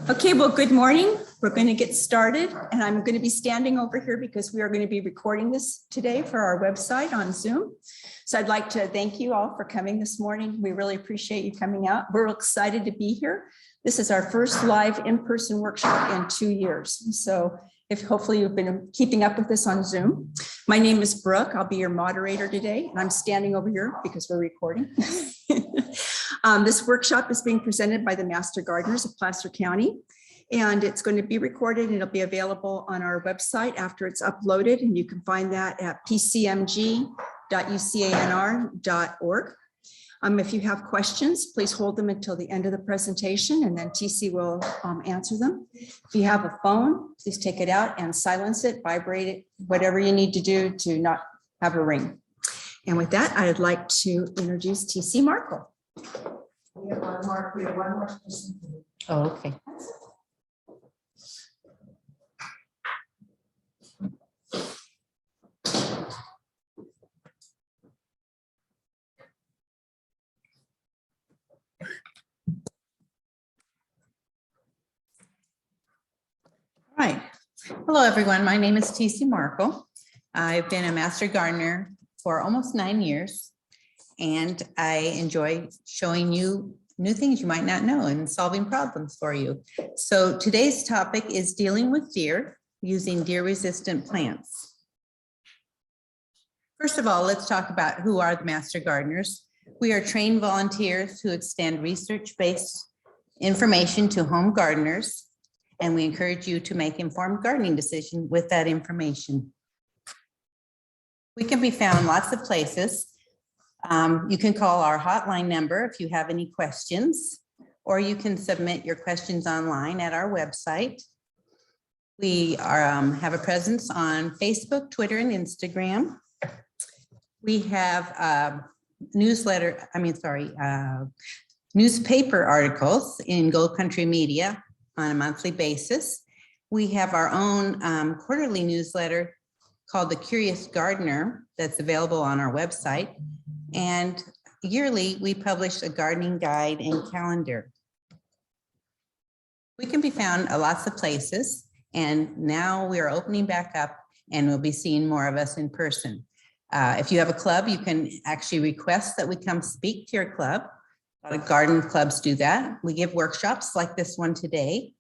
Okay, well, good morning. We're going to get started, and I'm going to be standing over here because we are going to be recording this today for our website on Zoom. So I'd like to thank you all for coming this morning. We really appreciate you coming out. We're excited to be here. This is our first live in-person workshop in 2 years. So if hopefully you've been keeping up with this on Zoom. My name is Brooke. I'll be your moderator today, and I'm standing over here because we're recording. This workshop is being presented by the Master Gardeners of Placer County, and it's going to be recorded and it'll be available on our website after it's uploaded, and you can find that at pcmg.ucanr.org. If you have questions, please hold them until the end of the presentation, and then TC will answer them. If you have a phone, please take it out and silence it, vibrate it, whatever you need to do to not have a ring. And with that, I'd like to introduce TC Markle. We have one more person. Oh, okay. All right. Hello, everyone. My name is TC Markle. I've been a master gardener for almost 9 years, and I enjoy showing you new things you might not know and solving problems for you. So today's topic is dealing with deer using deer-resistant plants. First of all, let's talk about who are the master gardeners. We are trained volunteers who extend research-based information to home gardeners, and we encourage you to make informed gardening decisions with that information. We can be found lots of places. You can call our hotline number if you have any questions, or you can submit your questions online at our website. We have a presence on Facebook, Twitter, and Instagram. We have newspaper articles in Gold Country Media on a monthly basis. We have our own quarterly newsletter called The Curious Gardener that's available on our website. And yearly, we publish a gardening guide and calendar. We can be found at lots of places, and now we are opening back up and we'll be seeing more of us in person. If you have a club, you can actually request that we come speak to your club. A lot of garden clubs do that. We give workshops like this one today.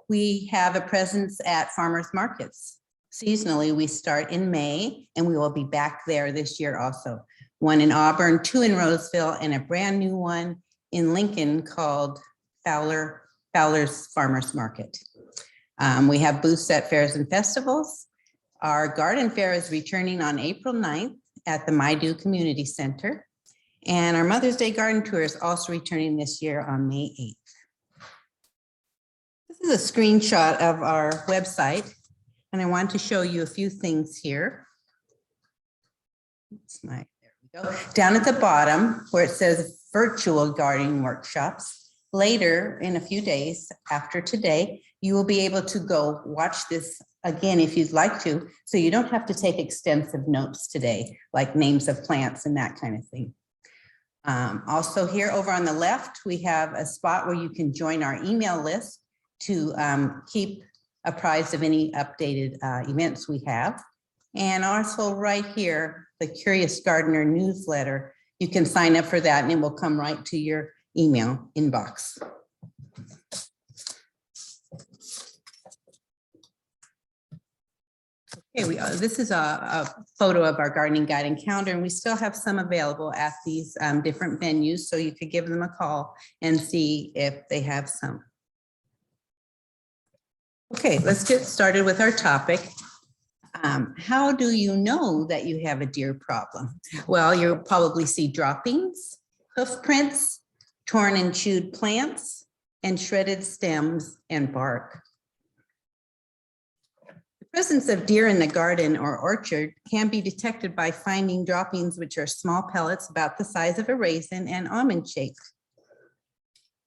We have a presence at farmers markets. Seasonally, we start in May, and we will be back there this year also. One in Auburn, 2 in Roseville, and a brand new one in Lincoln called Fowler's Farmers Market. We have booths at fairs and festivals. Our garden fair is returning on April 9th at the Maidu Community Center. And our Mother's Day garden tour is also returning this year on May 8th. This is a screenshot of our website, and I want to show you a few things here. There we go. Down at the bottom where it says virtual gardening workshops, later in a few days after today, you will be able to go watch this again if you'd like to, so you don't have to take extensive notes today, like names of plants and that kind of thing. Also here over on the left, we have a spot where you can join our email list to keep apprised of any updated events we have. And also right here, the Curious Gardener newsletter, you can sign up for that and it will come right to your email inbox. Okay, this is a photo of our gardening guide and calendar, and we still have some available at these different venues, so you could give them a call and see if they have some. Okay, let's get started with our topic. How do you know that you have a deer problem? Well, you'll probably see droppings, hoof prints, torn and chewed plants, and shredded stems and bark. The presence of deer in the garden or orchard can be detected by finding droppings, which are small pellets about the size of a raisin and almond shaped.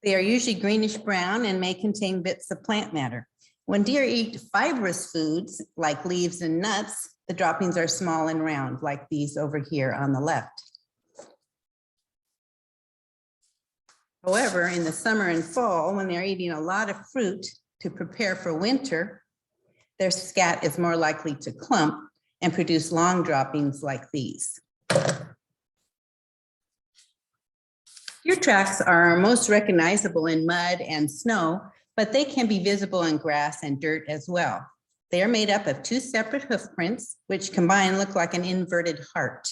They are usually greenish brown and may contain bits of plant matter. When deer eat fibrous foods like leaves and nuts, the droppings are small and round, like these over here on the left. However, in the summer and fall, when they're eating a lot of fruit to prepare for winter, their scat is more likely to clump and produce long droppings like these. Deer tracks are most recognizable in mud and snow, but they can be visible in grass and dirt as well. They are made up of 2 separate hoof prints, which combined look like an inverted heart.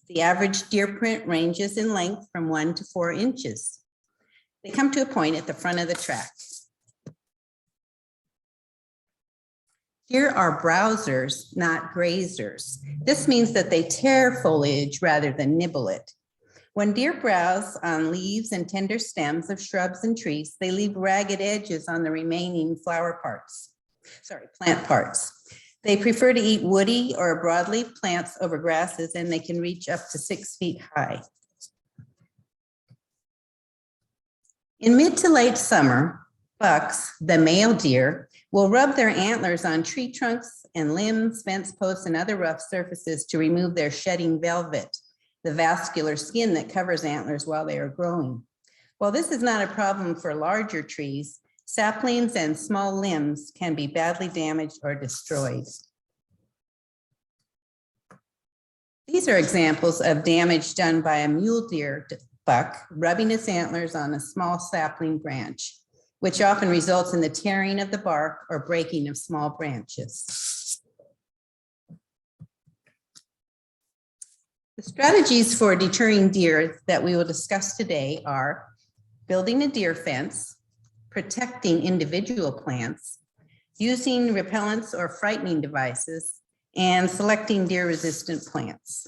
The average deer print ranges in length from 1 to 4 inches. They come to a point at the front of the track. Deer are browsers, not grazers. This means that they tear foliage rather than nibble it. When deer browse on leaves and tender stems of shrubs and trees, they leave ragged edges on the remaining plant parts. They prefer to eat woody or broadleaf plants over grasses, and they can reach up to 6 feet high. In mid to late summer, bucks, the male deer, will rub their antlers on tree trunks and limbs, fence posts, and other rough surfaces to remove their shedding velvet, the vascular skin that covers antlers while they are growing. While this is not a problem for larger trees, saplings and small limbs can be badly damaged or destroyed. These are examples of damage done by a mule deer buck rubbing its antlers on a small sapling branch, which often results in the tearing of the bark or breaking of small branches. The strategies for deterring deer that we will discuss today are building a deer fence, protecting individual plants, using repellents or frightening devices, and selecting deer-resistant plants.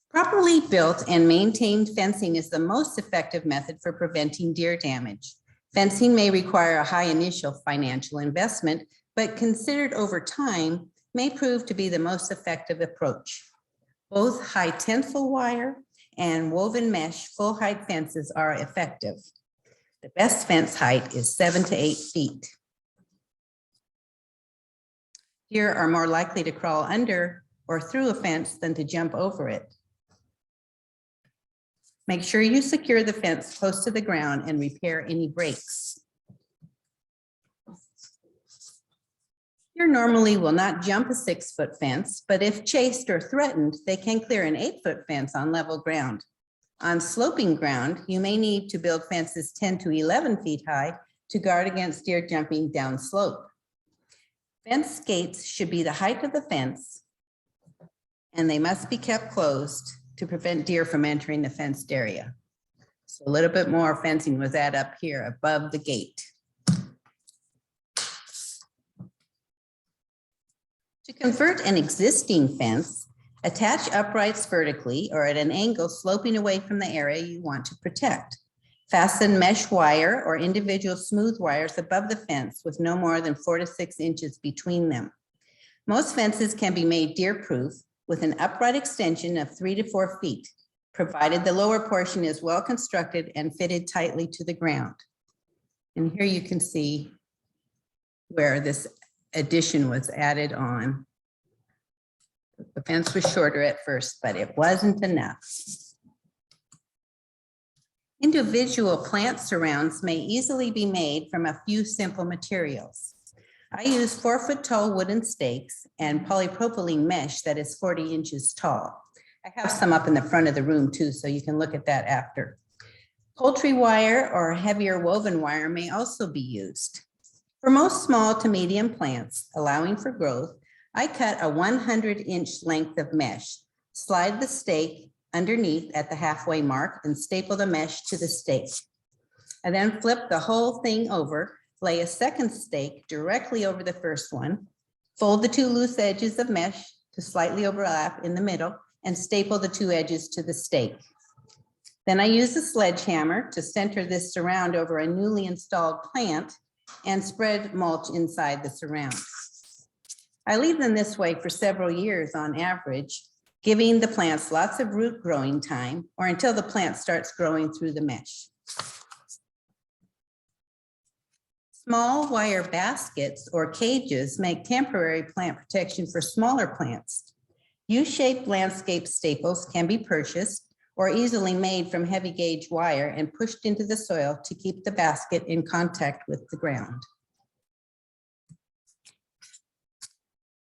Properly built and maintained fencing is the most effective method for preventing deer damage. Fencing may require a high initial financial investment, but considered over time may prove to be the most effective approach. Both high tensile wire and woven mesh full height fences are effective. The best fence height is 7 to 8 feet. Deer are more likely to crawl under or through a fence than to jump over it. Make sure you secure the fence close to the ground and repair any breaks. Deer normally will not jump a 6-foot fence, but if chased or threatened, they can clear an 8-foot fence on level ground. On sloping ground, you may need to build fences 10 to 11 feet high to guard against deer jumping down slope. Fence gates should be the height of the fence, and they must be kept closed to prevent deer from entering the fenced area. So a little bit more fencing was added up here above the gate. To convert an existing fence, attach uprights vertically or at an angle sloping away from the area you want to protect. Fasten mesh wire or individual smooth wires above the fence with no more than 4 to 6 inches between them. Most fences can be made deer-proof with an upright extension of 3 to 4 feet, provided the lower portion is well constructed and fitted tightly to the ground. And here you can see where this addition was added on. The fence was shorter at first, but it wasn't enough. Individual plant surrounds may easily be made from a few simple materials. I use 4-foot tall wooden stakes and polypropylene mesh that is 40 inches tall. I have some up in the front of the room too, so you can look at that after. Poultry wire or heavier woven wire may also be used. For most small to medium plants, allowing for growth, I cut a 100-inch length of mesh, slide the stake underneath at the halfway mark, and staple the mesh to the stake. I then flip the whole thing over, lay a second stake directly over the first one, fold the 2 loose edges of mesh to slightly overlap in the middle, and staple the 2 edges to the stake. Then I use a sledgehammer to center this surround over a newly installed plant and spread mulch inside the surround. I leave them this way for several years on average, giving the plants lots of root growing time or until the plant starts growing through the mesh. Small wire baskets or cages make temporary plant protection for smaller plants. U-shaped landscape staples can be purchased, or easily made from heavy gauge wire and pushed into the soil to keep the basket in contact with the ground.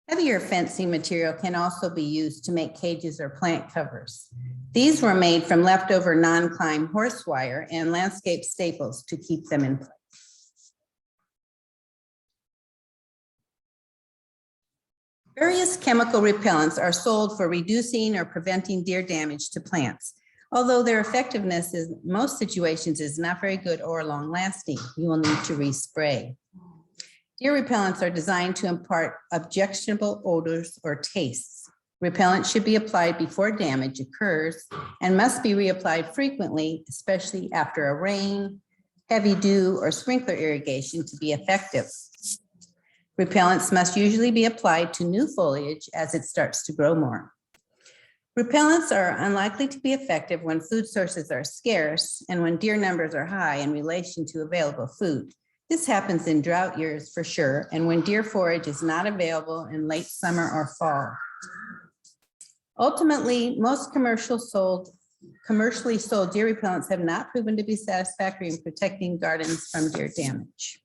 Heavier fencing material can also be used to make cages or plant covers. These were made from leftover non-climb horse wire and landscape staples to keep them in place. Various chemical repellents are sold for reducing or preventing deer damage to plants. Although their effectiveness in most situations is not very good or long lasting, you will need to respray. Deer repellents are designed to impart objectionable odors or tastes. Repellent should be applied before damage occurs and must be reapplied frequently, especially after a rain, heavy dew, or sprinkler irrigation to be effective. Repellents must usually be applied to new foliage as it starts to grow more. Repellents are unlikely to be effective when food sources are scarce and when deer numbers are high in relation to available food. This happens in drought years for sure, and when deer forage is not available in late summer or fall. Ultimately, most commercially sold deer repellents have not proven to be satisfactory in protecting gardens from deer damage.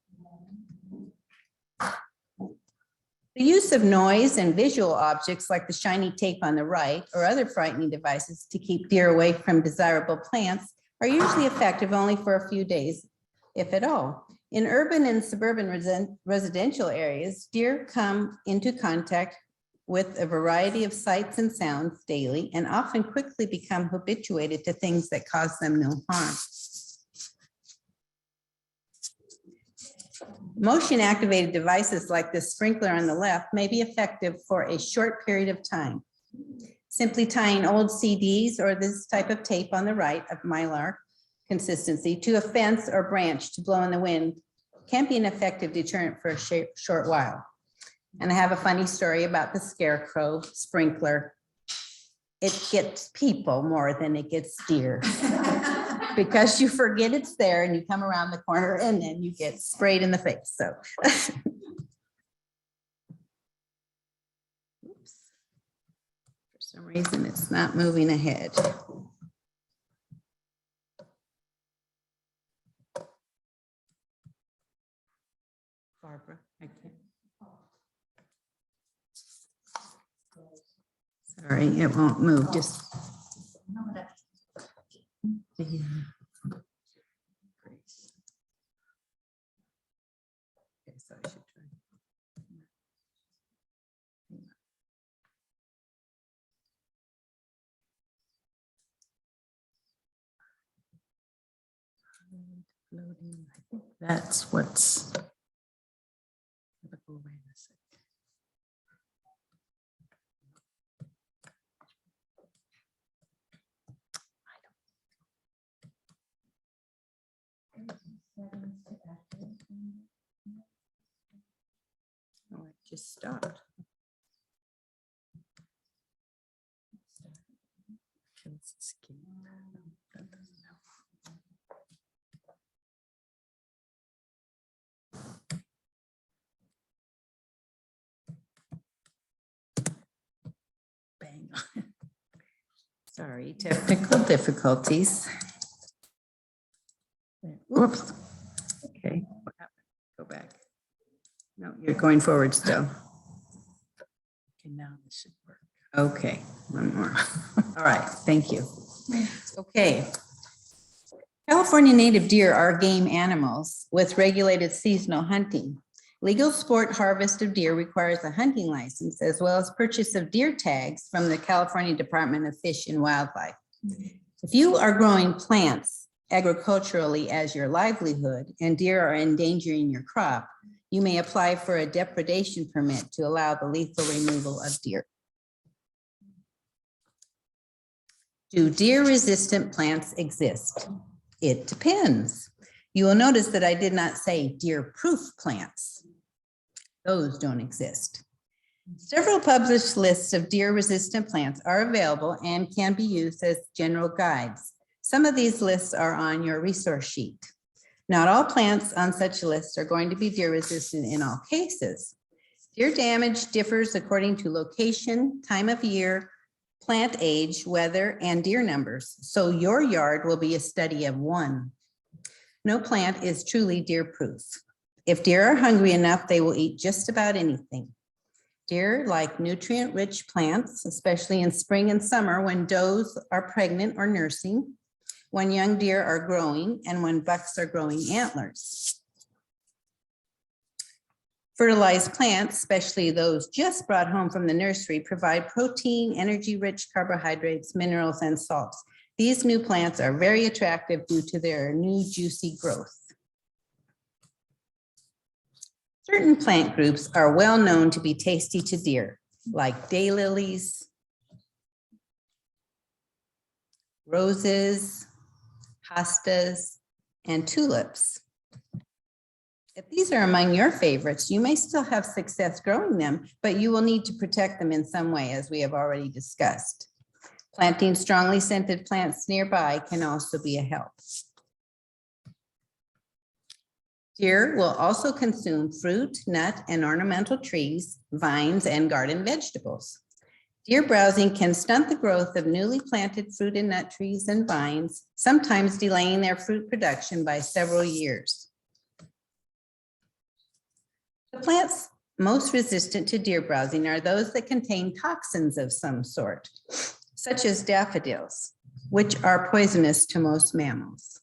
The use of noise and visual objects like the shiny tape on the right or other frightening devices to keep deer away from desirable plants are usually effective only for a few days, if at all. In urban and suburban residential areas, deer come into contact with a variety of sights and sounds daily and often quickly become habituated to things that cause them no harm. Motion-activated devices like the sprinkler on the left may be effective for a short period of time. Simply tying old CDs or this type of tape on the right of Mylar consistency to a fence or branch to blow in the wind can be an effective deterrent for a short while. And I have a funny story about the scarecrow sprinkler. It gets people more than it gets deer. Because you forget it's there and you come around the corner and then you get sprayed in the face. So. Oops. For some reason, it's not moving ahead. Barbara, I can't. Sorry, it won't move. Just. Yeah. Okay, so I should try. Loading. I think that's what's. Wait a second. Oh, it just stopped. Bang on it. Sorry, technical difficulties. Whoops. Okay, what happened? Go back. No, you're going forward still. Okay, now this should work. Okay, one more. All right, thank you. Okay. California native deer are game animals with regulated seasonal hunting. Legal sport harvest of deer requires a hunting license as well as purchase of deer tags from the California Department of Fish and Wildlife. If you are growing plants agriculturally as your livelihood and deer are endangering your crop, you may apply for a depredation permit to allow the lethal removal of deer. Do deer-resistant plants exist? It depends. You will notice that I did not say deer-proof plants. Those don't exist. Several published lists of deer-resistant plants are available and can be used as general guides. Some of these lists are on your resource sheet. Not all plants on such lists are going to be deer-resistant in all cases. Deer damage differs according to location, time of year, plant age, weather, and deer numbers. So your yard will be a study of one. No plant is truly deer-proof. If deer are hungry enough, they will eat just about anything. Deer like nutrient-rich plants, especially in spring and summer when does are pregnant or nursing, when young deer are growing, and when bucks are growing antlers. Fertilized plants, especially those just brought home from the nursery, provide protein, energy-rich carbohydrates, minerals, and salts. These new plants are very attractive due to their new juicy growth. Certain plant groups are well known to be tasty to deer, like daylilies, roses, hostas, and tulips. If these are among your favorites, you may still have success growing them, but you will need to protect them in some way, as we have already discussed. Planting strongly scented plants nearby can also be a help. Deer will also consume fruit, nut, and ornamental trees, vines, and garden vegetables. Deer browsing can stunt the growth of newly planted fruit and nut trees and vines, sometimes delaying their fruit production by several years. The plants most resistant to deer browsing are those that contain toxins of some sort, such as daffodils, which are poisonous to most mammals.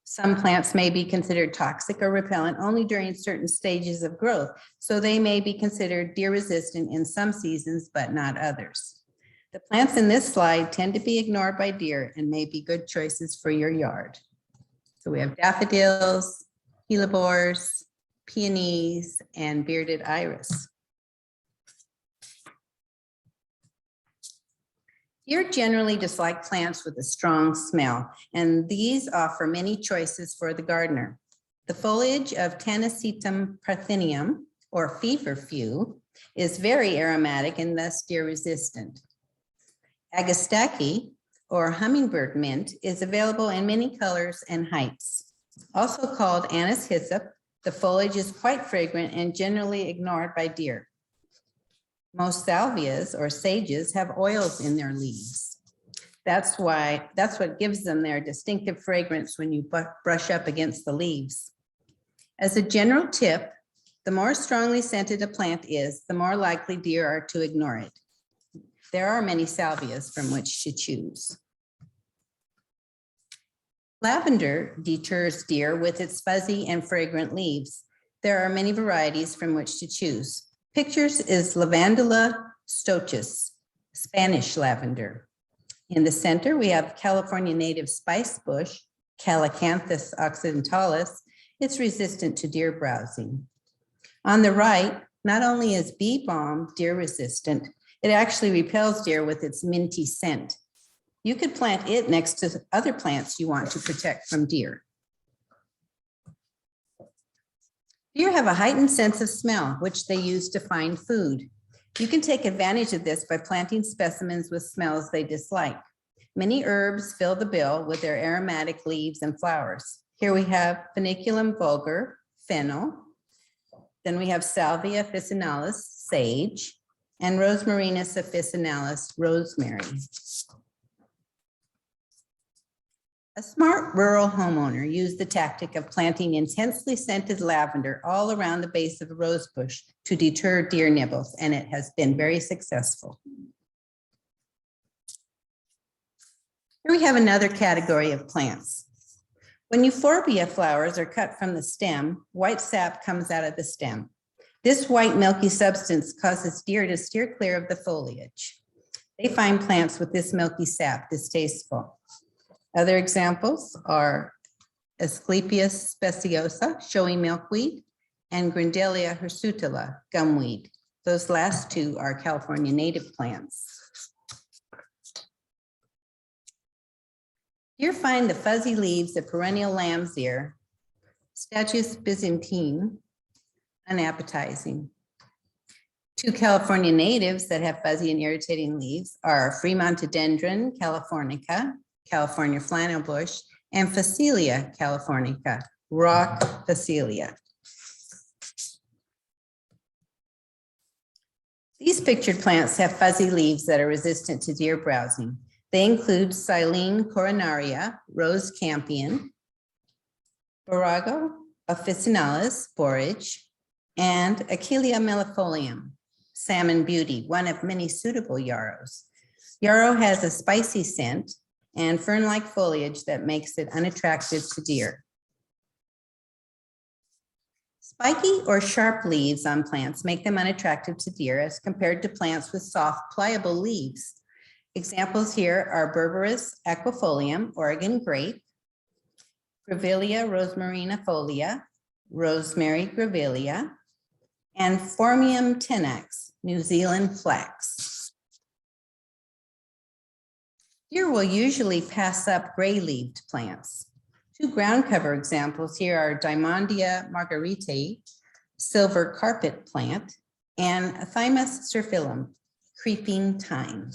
Some plants may be considered toxic or repellent only during certain stages of growth, so they may be considered deer resistant in some seasons, but not others. The plants in this slide tend to be ignored by deer and may be good choices for your yard. So we have daffodils, hellebores, peonies, and bearded iris. Deer generally dislike plants with a strong smell, and these offer many choices for the gardener. The foliage of Tanacetum parthenium, or feverfew, is very aromatic and thus deer resistant. Agastaki, or hummingbird mint, is available in many colors and heights. Also called anise hyssop, the foliage is quite fragrant and generally ignored by deer. Most salvias or sages have oils in their leaves. That's what gives them their distinctive fragrance when you brush up against the leaves. As a general tip, the more strongly scented a plant is, the more likely deer are to ignore it. There are many salvias from which to choose. Lavender deters deer with its fuzzy and fragrant leaves. There are many varieties from which to choose. Pictures is Lavandula stochus, Spanish lavender. In the center, we have California native spice bush, Calacanthus occidentalis. It's resistant to deer browsing. On the right, not only is bee balm deer resistant, it actually repels deer with its minty scent. You could plant it next to other plants you want to protect from deer. Deer have a heightened sense of smell, which they use to find food. You can take advantage of this by planting specimens with smells they dislike. Many herbs fill the bill with their aromatic leaves and flowers. Here we have Feniculum vulgar, fennel. Then we have Salvia officinalis, sage, and Rosmarinus officinalis, rosemary. A smart rural homeowner used the tactic of planting intensely scented lavender all around the base of a rose bush to deter deer nibbles, and it has been very successful. Here we have another category of plants. When euphorbia flowers are cut from the stem, white sap comes out of the stem. This white milky substance causes deer to steer clear of the foliage. They find plants with this milky sap distasteful. Other examples are Asclepias speciosa, showy milkweed, and Grindelia hirsutila, gumweed. Those last two are California native plants. Deer find the fuzzy leaves of perennial lamb's ear, Stachys byzantine, unappetizing. Two California natives that have fuzzy and irritating leaves are Fremontodendron californica, California flannel bush, and Phacelia californica, rock Phacelia. These pictured plants have fuzzy leaves that are resistant to deer browsing. They include Silene coronaria, rose campion, Borago officinalis, borage, and Achillea millefolium, salmon beauty, one of many suitable yarrows. Yarrow has a spicy scent and fern-like foliage that makes it unattractive to deer. Spiky or sharp leaves on plants make them unattractive to deer as compared to plants with soft, pliable leaves. Examples here are Berberis aquifolium, Oregon grape, Grevillea rosmarinifolia, rosemary grevillea, and Phormium tenax, New Zealand flax. Deer will usually pass up gray-leaved plants. Two ground cover examples here are Diamondia margaritae, silver carpet plant, and Thymus cerfilum, creeping thyme.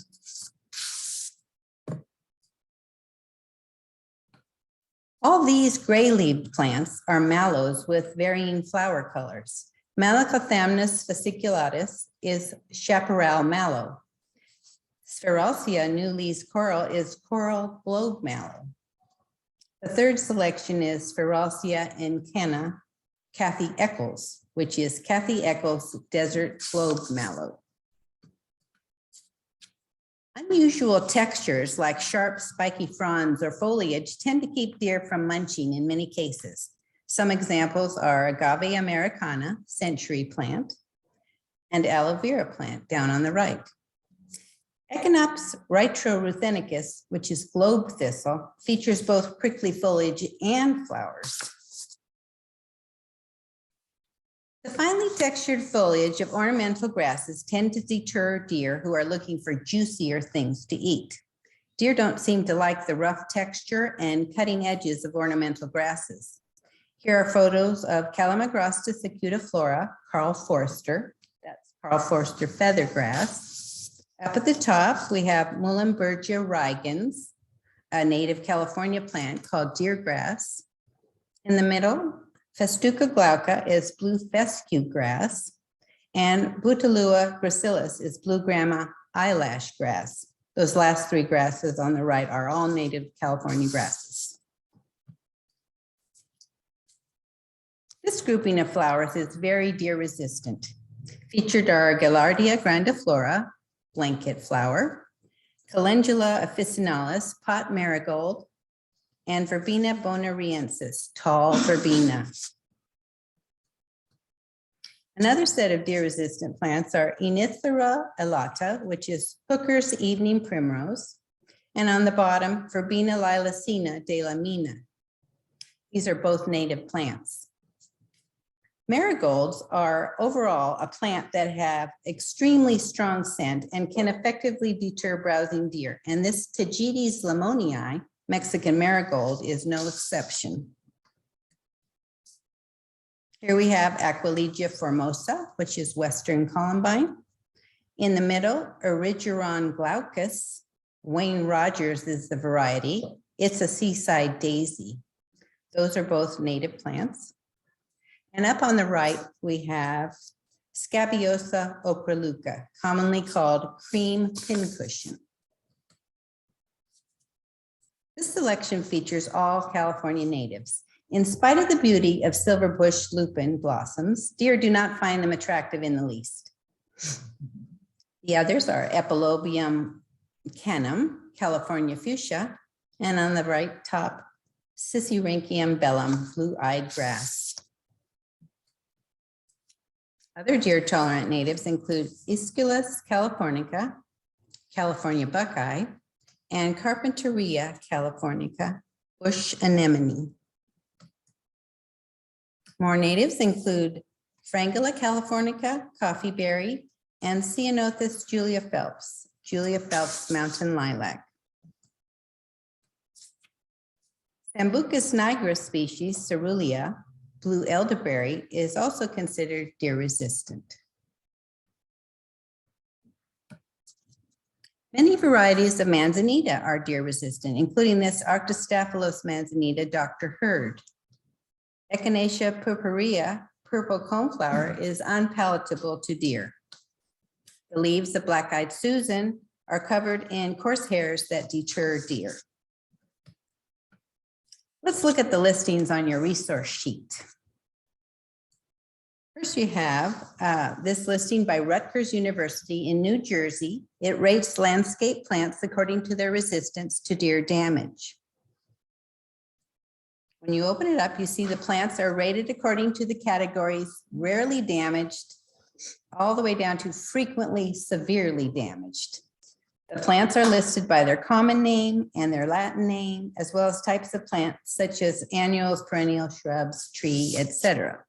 All these gray-leaved plants are mallows with varying flower colors. Malacothamnus fasciculatus is chaparral mallow. Spheralcia newlees coral is coral globe mallow. The third selection is Spheralcia incana Kathy Eccles, which is Kathy Eccles desert globe mallow. Unusual textures like sharp, spiky fronds or foliage tend to keep deer from munching in many cases. Some examples are Agave americana, century plant, and aloe vera plant down on the right. Echinops retroruthenicus, which is globe thistle, features both prickly foliage and flowers. The finely textured foliage of ornamental grasses tend to deter deer who are looking for juicier things to eat. Deer don't seem to like the rough texture and cutting edges of ornamental grasses. Here are photos of Calamagrostis acutiflora, Carl Forster. That's Carl Forster feathergrass. Up at the top, we have Muhlenbergia rigans, a native California plant called deergrass. In the middle, Festuca glauca is blue fescue grass, and Bouteloua gracilis is blue grama eyelash grass. Those last three grasses on the right are all native California grasses. This grouping of flowers is very deer resistant. Featured are Gaillardia grandiflora, blanket flower, Calendula officinalis, pot marigold, and Verbena bonariensis, tall verbena. Another set of deer-resistant plants are Enithera elata, which is Hooker's evening primrose, and on the bottom, Verbena lilacina de la Mina. These are both native plants. Marigolds are overall a plant that have extremely strong scent and can effectively deter browsing deer. And this Tagetes lemonii, Mexican marigold, is no exception. Here we have Aquilegia formosa, which is Western columbine. In the middle, Erigeron glaucus, Wayne Rogers is the variety. It's a seaside daisy. Those are both native plants. And up on the right, we have Scabiosa ocraluca, commonly called cream pincushion. This selection features all California natives. In spite of the beauty of silver bush lupin blossoms, deer do not find them attractive in the least. The others are Epilobium canum, California fuchsia, and on the right top, Sisyrinchium bellum, blue-eyed grass. Other deer-tolerant natives include Aesculus californica, California buckeye, and Carpinteria californica, bush anemone. More natives include Frangula californica, coffeeberry, and Ceanothus Julia Phelps mountain lilac. Sambucus nigra species, Cerulean, blue elderberry, is also considered deer resistant. Many varieties of manzanita are deer resistant, including this Arctostaphylos manzanita, Dr. Hurd. Echinacea purpurea, purple coneflower, is unpalatable to deer. The leaves of black-eyed Susan are covered in coarse hairs that deter deer. Let's look at the listings on your resource sheet. First, you have this listing by Rutgers University in New Jersey. It rates landscape plants according to their resistance to deer damage. When you open it up, you see the plants are rated according to the categories rarely damaged, all the way down to frequently severely damaged. The plants are listed by their common name and their Latin name, as well as types of plants such as annuals, perennial, shrubs, tree, etc.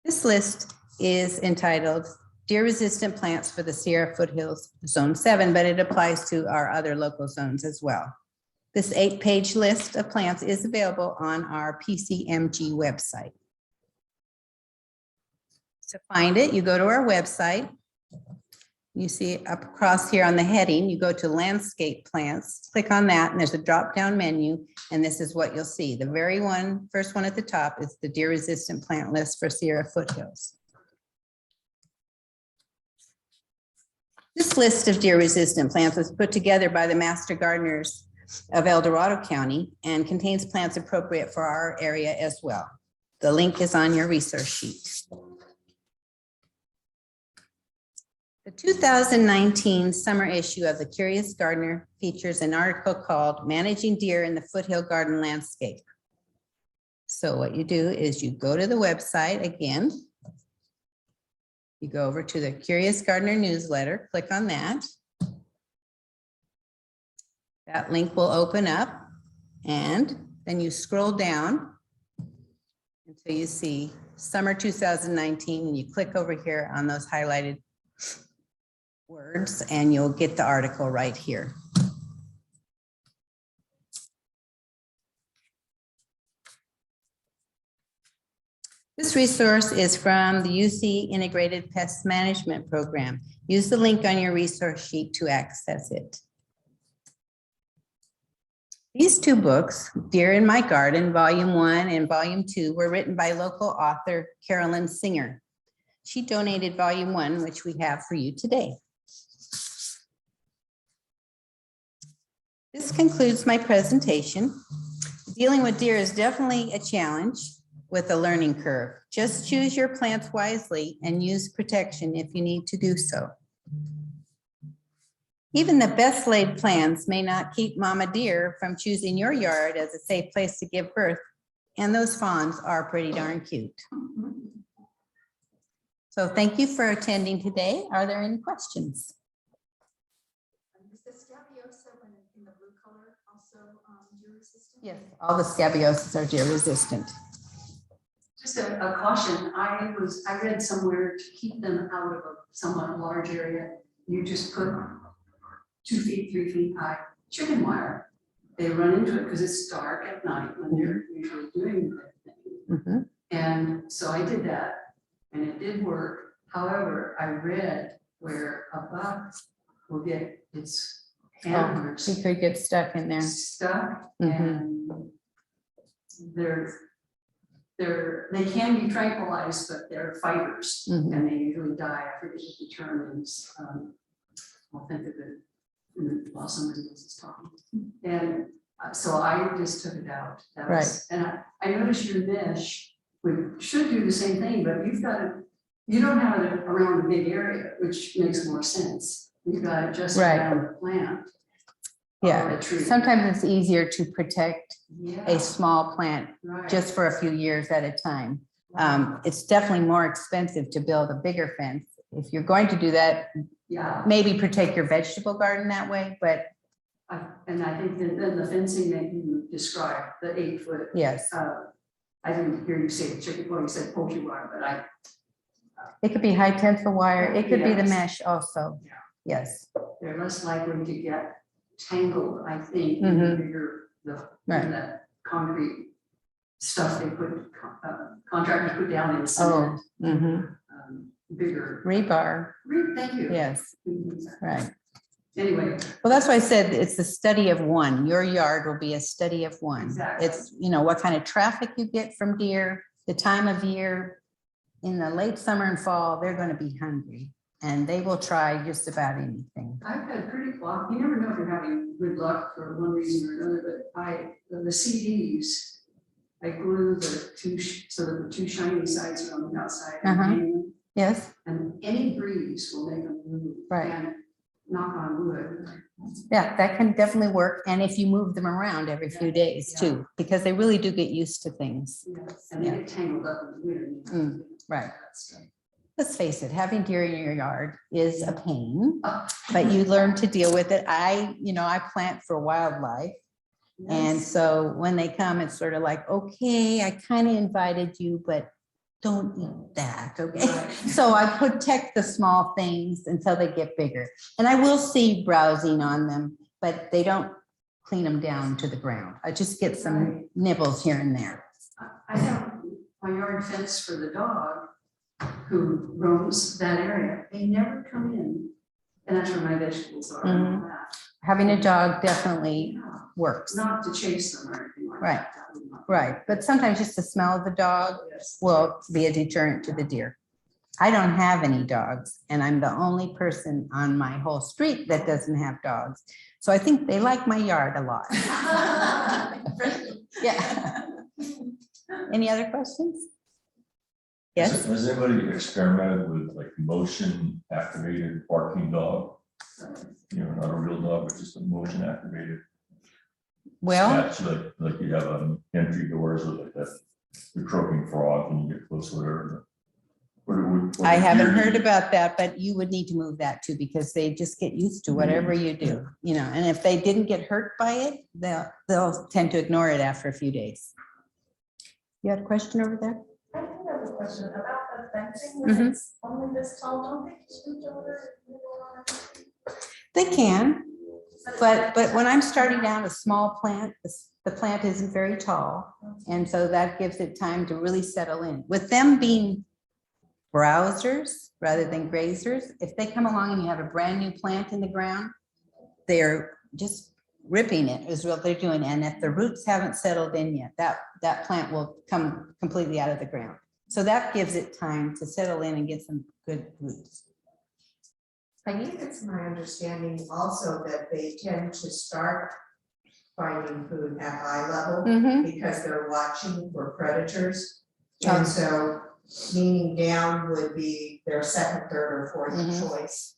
This list is entitled Deer-Resistant Plants for the Sierra Foothills Zone 7, but it applies to our other local zones as well. This 8-page list of plants is available on our PCMG website. To find it, you go to our website. You see up across here on the heading, you go to landscape plants, click on that, and there's a drop-down menu, and this is what you'll see. The first one at the top is the deer-resistant plant list for Sierra Foothills. This list of deer-resistant plants was put together by the master gardeners of El Dorado County and contains plants appropriate for our area as well. The link is on your resource sheet. The 2019 summer issue of the Curious Gardener features an article called Managing Deer in the Foothill Garden Landscape. So what you do is you go to the website again. You go over to the Curious Gardener newsletter, click on that. That link will open up, and then you scroll down until you see summer 2019, and you click over here on those highlighted words, and you'll get the article right here. This resource is from the UC Integrated Pest Management Program. Use the link on your resource sheet to access it. These two books, Deer in My Garden, Volume 1 and Volume 2, were written by local author Carolyn Singer. She donated Volume 1, which we have for you today. This concludes my presentation. Dealing with deer is definitely a challenge with a learning curve. Just choose your plants wisely and use protection if you need to do so. Even the best laid plans may not keep mama deer from choosing your yard as a safe place to give birth, and those fawns are pretty darn cute. So thank you for attending today. Are there any questions? Is the scabiosa in the blue color also deer resistant? Yes, all the scabioses are deer resistant. Just a caution, I read somewhere to keep them out of a somewhat large area, you just put 2 feet, 3 feet high chicken wire. They run into it because it's dark at night when they're usually doing their thing. And so I did that and it did work. However, I read where a buck will get its antlers He could get stuck in there. stuck and they can be tranquilized, but they're fighters and they usually die. I forget the term is. I'll think of it while somebody else is talking. And so I just took it out. That was, and I noticed your niche should do the same thing, but you don't have it around a big area, which makes more sense. You've got it just around the plant. Yeah, sometimes it's easier to protect a small plant Right. just for a few years at a time. It's definitely more expensive to build a bigger fence. If you're going to do that, maybe protect your vegetable garden that way, but. And I think then the fencing that you described, the 8-foot. Yes. I didn't hear you say the chicken, you said poultry wire, but It could be high tensile wire. It could be the Yes. mesh also. Yeah. Yes. they're less likely to get tangled, I think, in the bigger, in that concrete stuff they put, contractors put down in cement. Bigger. Rebar. Thank you. Yes. Right. Anyway. Well, that's why I said it's the study of one. Your yard will be a study of one. Exactly. It's, what kind of traffic you get from deer, the time of year, in the late summer and fall, they're going to be hungry and they will try just about anything. I've had pretty luck. You never know if you're having good luck for one reason or another, but the CDs, I glue the two, so that the two shiny sides are on the outside. And hang them, Yes, and any breeze will make them move. Right. And knock on wood. yeah, that can definitely work. And if you move them around every few days too, because they really do get used to things. Yes, and they get tangled up in the winter. Right. Let's face it, having deer in your yard is a pain, but you learn to deal with it. I plant for wildlife. And so when they come, it's sort of like, okay, I kind of invited you, but don't eat that, okay? So I protect the small things until they get bigger. And I will see browsing on them, but they don't clean them down to the ground. I just get some nibbles here and there. I have my yard fence for the dog who roams that area. They never come in. And that's where my vegetables are. And all that. Having a dog definitely Yeah. works. Not to chase them or anything like Right. that. That would not- Right, but sometimes just the smell of the dog Yes. will be a deterrent to the deer. I don't have any dogs and I'm the only person on my whole street that doesn't have dogs. So I think they like my yard a lot. Yeah. Any other questions? Yes, Has anybody experimented with like motion activated barking dog? You know, not a real dog, but just a motion activated. well, Statue, like you have entry doors with like that, the croaking frog when you get close to whatever. I haven't heard about that, but you would need to move that too, because they just get used to whatever you do, and if they didn't get hurt by it, they'll tend to ignore it after a few days. You had a question over there? I do have a question about the fencing, Mhm. when it's only this tall, don't they scoot over? They can, but when I'm starting down a small plant, the plant isn't very tall. And so that gives it time to really settle in. With them being browsers rather than grazers, if they come along and you have a brand new plant in the ground, they're just ripping it is what they're doing. And if the roots haven't settled in yet, that plant will come completely out of the ground. So that gives it time to settle in and get some good roots. I think it's my understanding also that they tend to start finding food at eye level because they're watching for predators. And so leaning down would be their second, third, or fourth choice.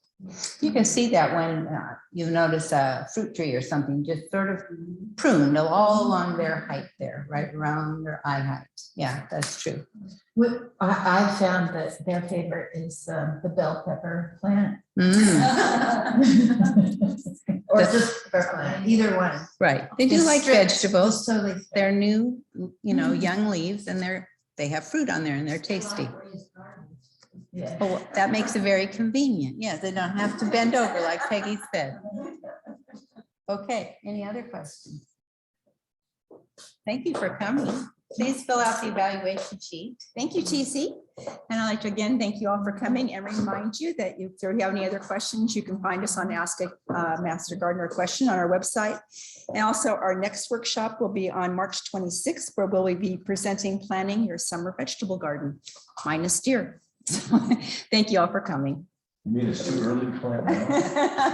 You can see that when you notice a fruit tree or something, just sort of pruned all along their height there, right around their eye height. Yeah, that's true. I found that their favorite is the bell pepper plant. Or just pepper plant, either one. Right. They do Just like strips, vegetables. just so they. They're new, young leaves and they have fruit on there and they're tasty. Yeah. Oh, that makes it very convenient. Yes, they don't have to bend over like Peggy said. Okay, any other questions? Thank you for coming. Please fill out the evaluation sheet. Thank you, TC. And I'd like to again, thank you all for coming and remind you that if you have any other questions, you can find us on Ask a Master Gardener Question on our website. And also our next workshop will be on March 26th, where we'll be presenting planning your summer vegetable garden minus deer. Thank you all for coming. You mean it's too early to plant now?